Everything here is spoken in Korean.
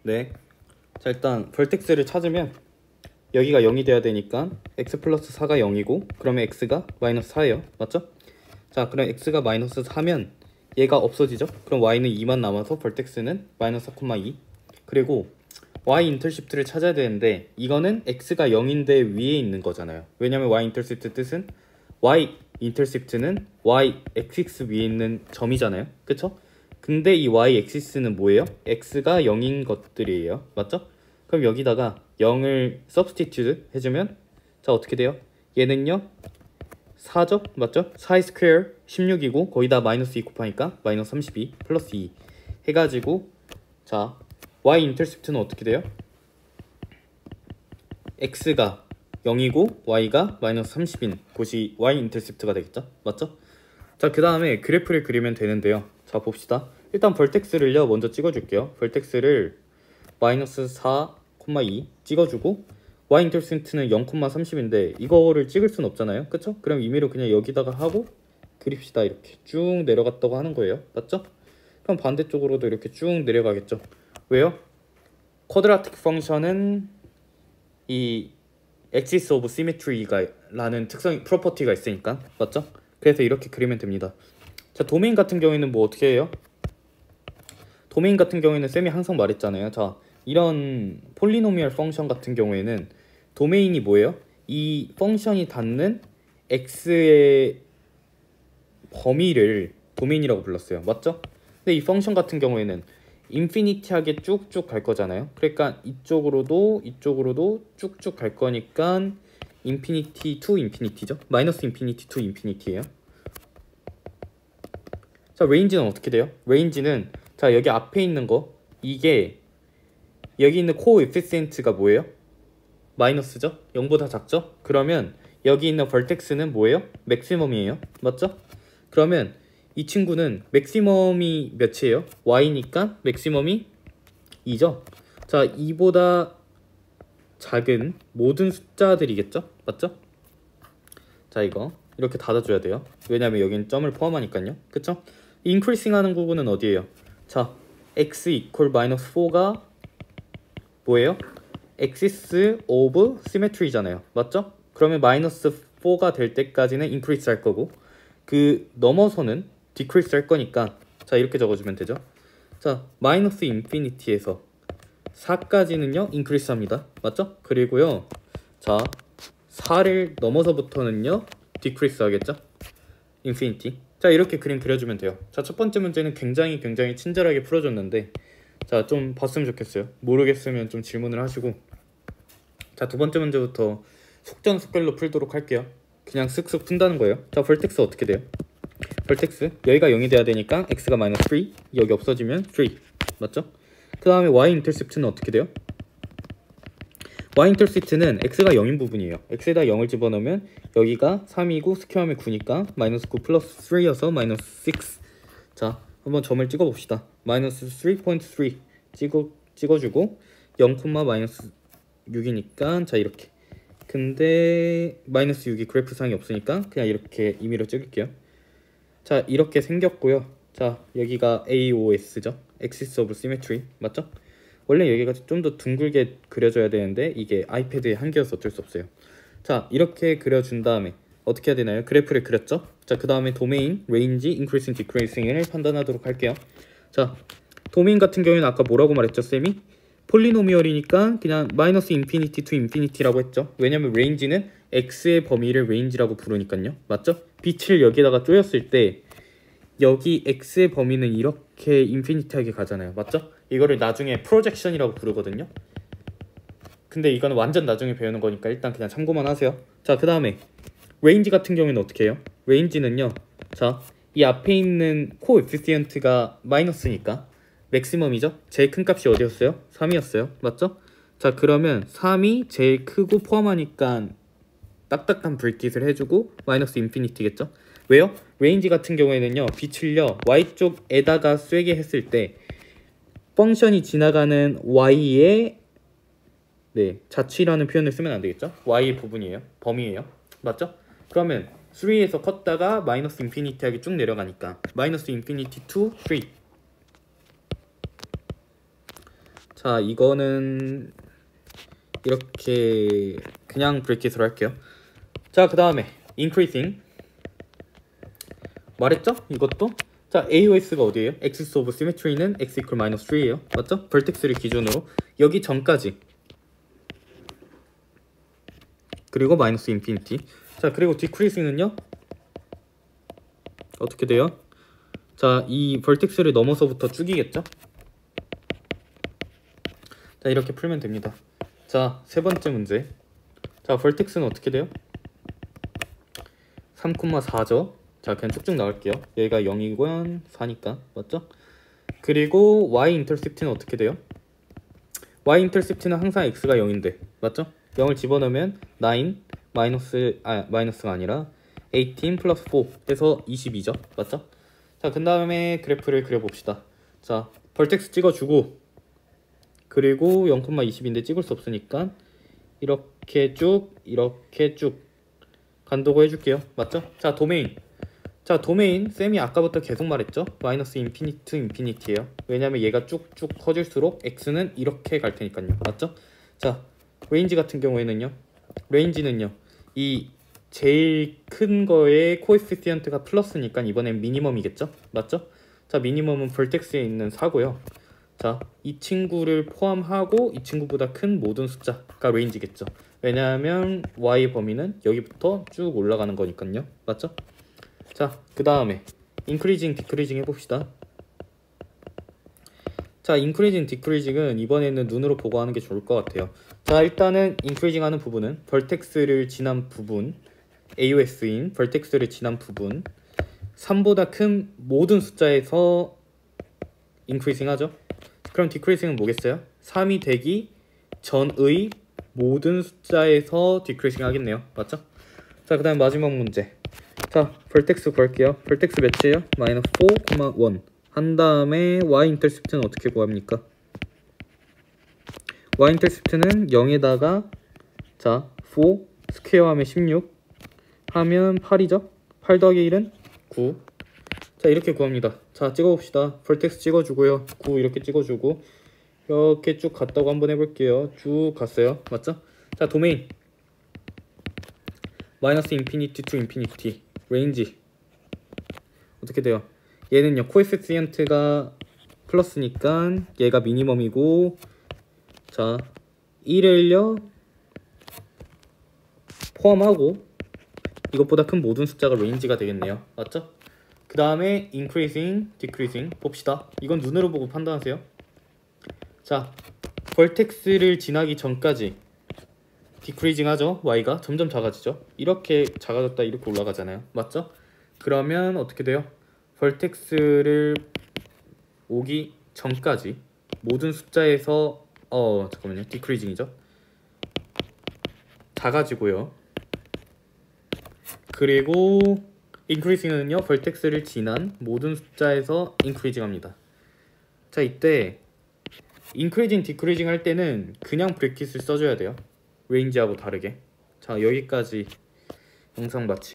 네. 자, 일단 벌텍스를 찾으면 여기가 0이 돼야 되니까 x 플러스 4가 0이고 그러면 x가 마이너스 4예요. 맞죠? 자, 그럼 x가 마이너스 4면 얘가 없어지죠? 그럼 y는 2만 남아서 벌텍스는 마이너스 4,2. 그리고 y 인터셉트를 찾아야 되는데 이거는 x가 0인데 위에 있는 거잖아요. 왜냐면 y 인터셉트 뜻은 y 인터셉트는 y 엑시스 위에 있는 점이잖아요. 그쵸? 근데 이 y 엑시스는 뭐예요? x가 0인 것들이에요. 맞죠? 그럼 여기다가 0을 substitute 해주면 자, 어떻게 돼요? 얘는요 4죠? 맞죠? 4의 스퀘어 16이고 거기다 마이너스 2 곱하니까 마이너스 32 플러스 2 해가지고 자, y 인터셉트는 어떻게 돼요? x가 0이고 y가 마이너스 30인 곳이 y 인터셉트가 되겠죠? 맞죠? 자, 그 다음에 그래프를 그리면 되는데요. 자, 봅시다. 일단 벌텍스를요 먼저 찍어줄게요. 벌텍스를 마이너스 4,2 찍어주고 y 인터셉트는 0,30인데 이거를 찍을 순 없잖아요. 그쵸? 그럼 임의로 그냥 여기다가 하고 그립시다. 이렇게 쭉 내려갔다고 하는 거예요. 맞죠? 그럼 반대쪽으로도 이렇게 쭉 내려가겠죠. 왜요? 쿼드라틱 펑션은 이 axis of symmetry가 라는 특성 프로퍼티가 있으니까. 맞죠? 그래서 이렇게 그리면 됩니다. 자, 도메인 같은 경우에는 뭐 어떻게 해요? 도메인 같은 경우에는 쌤이 항상 말했잖아요. 자, 이런 폴리노미얼 펑션 같은 경우에는 도메인이 뭐예요? 이 펑션이 닿는 x의 범위를 도메인이라고 불렀어요. 맞죠? 근데 이 펑션 같은 경우에는 인피니티하게 쭉쭉 갈 거잖아요. 그러니까 이쪽으로도 쭉쭉 갈 거니까 인피니티 투 인피니티죠. 마이너스 인피니티 투 인피니티예요. 자, 레인지는 어떻게 돼요? 레인지는 자, 여기 앞에 있는 거 이게 여기 있는 코에피시엔트가 뭐예요? 마이너스죠? 0보다 작죠? 그러면 여기 있는 벌텍스는 뭐예요? 맥시멈이에요. 맞죠? 그러면 이 친구는 맥시멈이 몇이에요? y니까 맥시멈이 2죠? 자, 2보다 작은 모든 숫자들이겠죠? 맞죠? 자, 이거 이렇게 닫아줘야 돼요. 왜냐면 여기는 점을 포함하니까요. 그쵸? 인크리싱 하는 부분은 어디예요? 자, x equal 마이너스 4가 뭐예요? axis of symmetry잖아요. 맞죠? 그러면 마이너스 4가 될 때까지는 increase 할 거고 그 넘어서는 decrease 할 거니까 자, 이렇게 적어주면 되죠. 자, 마이너스 인피니티에서 4까지는요 increase 합니다. 맞죠? 그리고요 자, 4를 넘어서부터는요 decrease 하겠죠? infinity. 자, 이렇게 그림 그려주면 돼요. 자, 첫 번째 문제는 굉장히 친절하게 풀어줬는데 자, 좀 봤으면 좋겠어요. 모르겠으면 좀 질문을 하시고. 자, 두 번째 문제부터 속전속결로 풀도록 할게요. 그냥 쓱쓱 푼다는 거예요. 자, 벌텍스 어떻게 돼요? 벌텍스 여기가 0이 돼야 되니까 x가 마이너스 3 여기 없어지면 3 맞죠? 그 다음에 y 인터셉트는 어떻게 돼요? y 인터셉트는 x가 0인 부분이에요. x에다 0을 집어넣으면 여기가 3이고 스퀘어하면 9니까 마이너스 9 플러스 3여서 마이너스 6. 자, 한번 점을 찍어봅시다. 마이너스 3.3 찍어주고 0, 마이너스 6이니까 자, 이렇게. 근데 마이너스 6이 그래프상이 없으니까 그냥 이렇게 임의로 찍을게요. 자, 이렇게 생겼고요. 자, 여기가 AOS죠. Axis of Symmetry. 맞죠? 원래 여기가 좀 더 둥글게 그려져야 되는데 이게 아이패드의 한계여서 어쩔 수 없어요. 자, 이렇게 그려준 다음에 어떻게 해야 되나요? 그래프를 그렸죠? 자, 그 다음에 도메인, 레인지, 인크리싱, 디크리싱을 판단하도록 할게요. 자, 도메인 같은 경우에는 아까 뭐라고 말했죠, 쌤이? 폴리노미얼이니까 그냥 마이너스 인피니티 투 인피니티라고 했죠. 왜냐면 레인지는 x의 범위를 레인지라고 부르니까요. 맞죠? 빛을 여기다가 쪼였을 때 여기 x의 범위는 이렇게 인피니티하게 가잖아요. 맞죠? 이거를 나중에 프로젝션이라고 부르거든요. 근데 이거는 완전 나중에 배우는 거니까 일단 그냥 참고만 하세요. 자, 그 다음에 레인지 같은 경우에는 어떻게 해요? 레인지는요, 자, 이 앞에 있는 코에피시언트가 마이너스니까 맥시멈이죠? 제일 큰 값이 어디였어요? 3이었어요. 맞죠? 자, 그러면 3이 제일 크고 포함하니까 딱딱한 브리킷을 해주고 마이너스 인피니티겠죠? 왜요? 레인지 같은 경우에는요, 빛을요 y쪽에다가 쐬게 했을 때 펑션이 지나가는 y의 자취라는 표현을 쓰면 안 되겠죠? y의 부분이에요. 범위예요. 맞죠? 그러면 3에서 컸다가 마이너스 인피니티하게 쭉 내려가니까 마이너스 인피니티 to 3. 자, 이거는 이렇게 그냥 브레킷으로 할게요. 자, 그 다음에 increasing 말했죠? 이것도 자, AOS가 어디예요? axis of symmetry는 x equal minus 3예요. 맞죠? vertex를 기준으로 여기 전까지 그리고 마이너스 인피니티. 자, 그리고 decreasing은요 어떻게 돼요? 자, 이 vertex를 넘어서부터 쭉이겠죠? 자, 이렇게 풀면 됩니다. 자, 세 번째 문제. 자, vertex는 어떻게 돼요? 3,4죠? 자, 그냥 쭉쭉 나갈게요. 얘가 0이고 4니까 맞죠? 그리고 y-intercept는 어떻게 돼요? y-intercept는 항상 x가 0인데 맞죠? 0을 집어넣으면 9 마이너스가 아니라 18 플러스 4 해서 22죠? 맞죠? 자, 그 다음에 그래프를 그려봅시다. 자, vertex 찍어주고 그리고 0,20인데 찍을 수 없으니까 이렇게 쭉 간다고 해줄게요. 맞죠? 자, 도메인. 자, 도메인 쌤이 아까부터 계속 말했죠? 마이너스 인피니티 투 인피니티예요. 왜냐면 얘가 쭉쭉 커질수록 x는 이렇게 갈 테니까요. 맞죠? 자, 레인지 같은 경우에는요. 레인지는요. 이 제일 큰 거에 코에피시언트가 플러스니까 이번엔 미니멈이겠죠? 맞죠? 자, 미니멈은 vertex에 있는 4고요. 자, 이 친구를 포함하고 이 친구보다 큰 모든 숫자가 레인지겠죠. 왜냐하면 y 범위는 여기부터 쭉 올라가는 거니까요. 맞죠? 자, 그 다음에 increasing, decreasing 해봅시다. 자, increasing, decreasing은 이번에는 눈으로 보고 하는 게 좋을 것 같아요. 자, 일단은 increasing 하는 부분은 vertex를 지난 부분, AOS인 vertex를 지난 부분 3보다 큰 모든 숫자에서 increasing 하죠. 그럼 decreasing은 뭐겠어요? 3이 되기 전의 모든 숫자에서 decreasing 하겠네요. 맞죠? 자, 그 다음 마지막 문제. 자, vertex 구할게요. vertex 몇이에요? 마이너스 4, 1 한 다음에 y-intercept는 어떻게 구합니까? y-intercept는 0에다가 자, 4 스퀘어 하면 16 하면 8이죠? 8 더하기 1은 9. 자, 이렇게 구합니다. 자, 찍어봅시다. vertex 찍어주고요. 9 이렇게 찍어주고 이렇게 쭉 갔다고 한번 해볼게요. 쭉 갔어요. 맞죠? 자, 도메인 마이너스 인피니티 투 인피니티 레인지 어떻게 돼요? 얘는요 코에피시언트가 플러스니까 얘가 미니멈이고 자 1을요 포함하고 이것보다 큰 모든 숫자가 레인지가 되겠네요. 맞죠? 그 다음에 increasing, decreasing 봅시다. 이건 눈으로 보고 판단하세요. 자, vertex를 지나기 전까지 decreasing 하죠. y가 점점 작아지죠. 이렇게 작아졌다 이렇게 올라가잖아요. 맞죠? 그러면 어떻게 돼요? vertex를 오기 전까지 모든 숫자에서 잠깐만요. decreasing이죠. 작아지고요. 그리고 increasing은요. vertex를 지난 모든 숫자에서 increasing 합니다. 자, 이때 increasing, decreasing 할 때는 그냥 브래킷을 써줘야 돼요. 레인지하고 다르게. 자, 여기까지 영상 마치